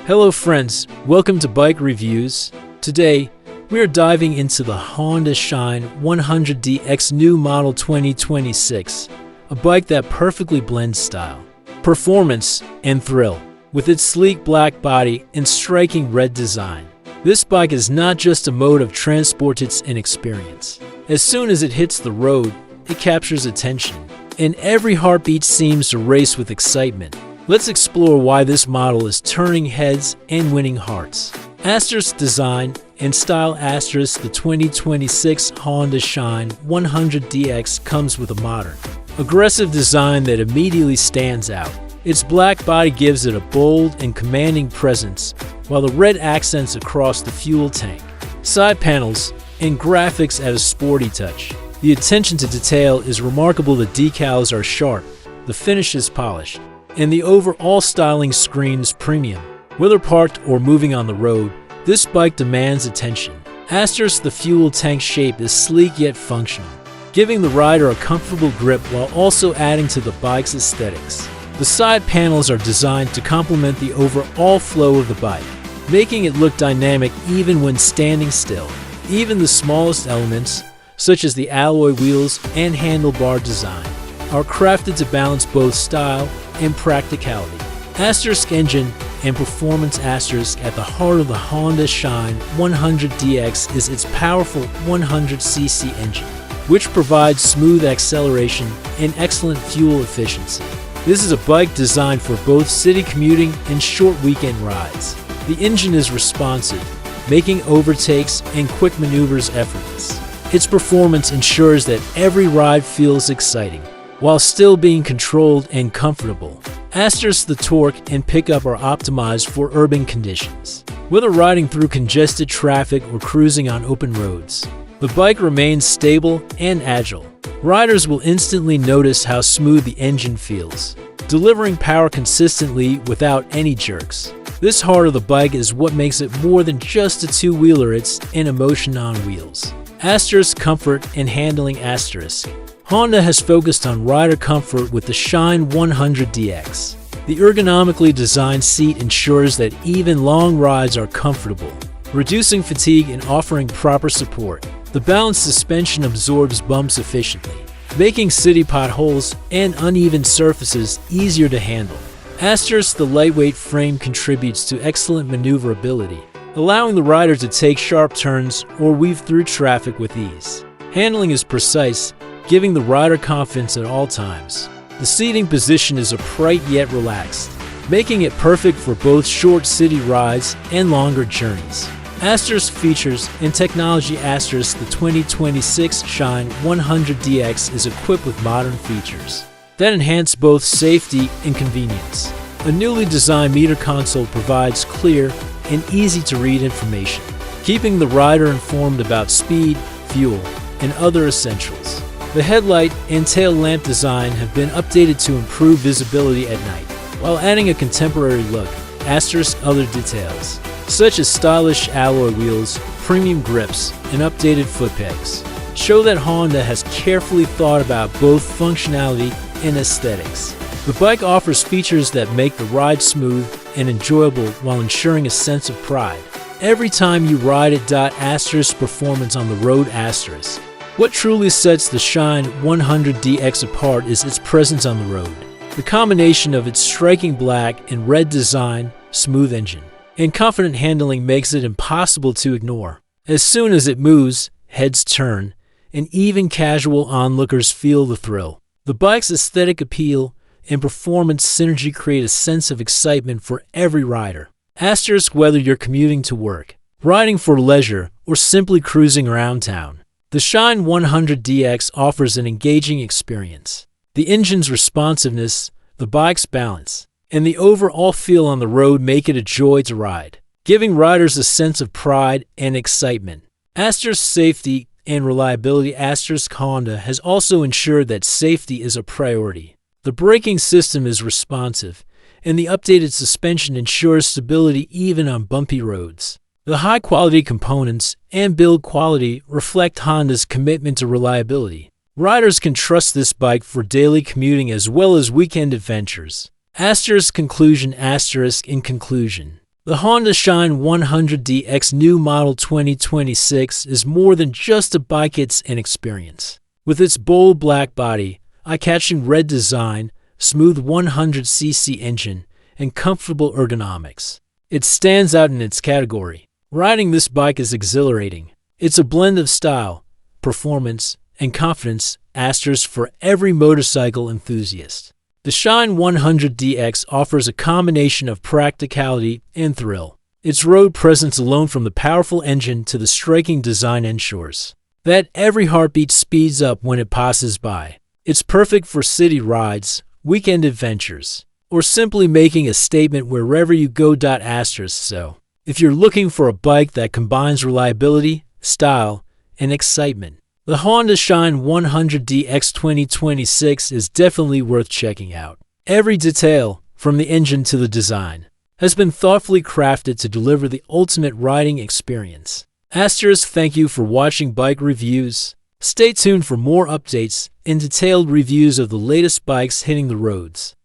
Hello friends, welcome to Bike Reviews. Today, we are diving into the Honda Shine 100DX new model 2026, a bike that perfectly blends style, performance, and thrill. With its sleek black body and striking red design, this bike is not just a mode of transport, it's an experience. As soon as it hits the road, it captures attention, and every heartbeat seems to race with excitement. Let's explore why this model is turning heads and winning hearts. Asterisk design and style. Asterisk the 2026 Honda Shine 100DX comes with a modern, aggressive design that immediately stands out. Its black body gives it a bold and commanding presence, while the red accents across the fuel tank, side panels, and graphics add a sporty touch. The attention to detail is remarkable. The decals are sharp, the finish is polished, and the overall styling screams premium. Whether parked or moving on the road, this bike demands attention. Asterisk the fuel tank shape is sleek yet functional, giving the rider a comfortable grip while also adding to the bike's aesthetics. The side panels are designed to complement the overall flow of the bike, making it look dynamic even when standing still. Even the smallest elements, such as the alloy wheels and handlebar design, are crafted to balance both style and practicality. Asterisk engine and performance. Asterisk at the heart of the Honda Shine 100DX is its powerful 100cc engine, which provides smooth acceleration and excellent fuel efficiency. This is a bike designed for both city commuting and short weekend rides. The engine is responsive, making overtakes and quick maneuvers effortless. Its performance ensures that every ride feels exciting, while still being controlled and comfortable. Asterisk the torque and pickup are optimized for urban conditions. Whether riding through congested traffic or cruising on open roads, the bike remains stable and agile. Riders will instantly notice how smooth the engine feels, delivering power consistently without any jerks. This heart of the bike is what makes it more than just a two-wheeler, it's an emotion on wheels. Asterisk comfort and handling. Asterisk Honda has focused on rider comfort with the Shine 100DX. The ergonomically designed seat ensures that even long rides are comfortable, reducing fatigue and offering proper support. The balanced suspension absorbs bumps efficiently, making city potholes and uneven surfaces easier to handle. Asterisk the lightweight frame contributes to excellent maneuverability, allowing the rider to take sharp turns or weave through traffic with ease. Handling is precise, giving the rider confidence at all times. The seating position is upright yet relaxed, making it perfect for both short city rides and longer journeys. Asterisk features and technology. Asterisk the 2026 Shine 100DX is equipped with modern features that enhance both safety and convenience. A newly designed meter console provides clear and easy-to-read information, keeping the rider informed about speed, fuel, and other essentials. The headlight and tail lamp design have been updated to improve visibility at night, while adding a contemporary look. Asterisk other details, such as stylish alloy wheels, premium grips, and updated foot pegs, show that Honda has carefully thought about both functionality and aesthetics. The bike offers features that make the ride smooth and enjoyable while ensuring a sense of pride every time you ride it. Asterisk performance on the road. Asterisk what truly sets the Shine 100DX apart is its presence on the road. The combination of its striking black and red design, smooth engine, and confident handling makes it impossible to ignore. As soon as it moves, heads turn, and even casual onlookers feel the thrill. The bike's aesthetic appeal and performance synergy create a sense of excitement for every rider. Asterisk whether you're commuting to work, riding for leisure, or simply cruising around town, the Shine 100DX offers an engaging experience. The engine's responsiveness, the bike's balance, and the overall feel on the road make it a joy to ride, giving riders a sense of pride and excitement. Asterisk safety and reliability. Asterisk Honda has also ensured that safety is a priority. The braking system is responsive, and the updated suspension ensures stability even on bumpy roads. The high-quality components and build quality reflect Honda's commitment to reliability. Riders can trust this bike for daily commuting as well as weekend adventures. Asterisk conclusion. Asterisk in conclusion, The Honda Shine 100DX New Model 2026 is more than just a bike, it's an experience. With its bold black body, eye-catching red design, smooth 100cc engine, and comfortable ergonomics, it stands out in its category. Riding this bike is exhilarating. It's a blend of style, performance, and confidence, asterisk for every motorcycle enthusiast. The Shine 100DX offers a combination of practicality and thrill. Its road presence alone, from the powerful engine to the striking design, ensures that every heartbeat speeds up when it passes by. It's perfect for city rides, weekend adventures, or simply making a statement wherever you go. So, if you're looking for a bike that combines reliability, style, and excitement, the Honda Shine 100DX 2026 is definitely worth checking out. Every detail, from the engine to the design, has been thoughtfully crafted to deliver the ultimate riding experience. Asterisk, thank you for watching Bike Reviews. Stay tuned for more updates and detailed reviews of the latest bikes hitting the roads.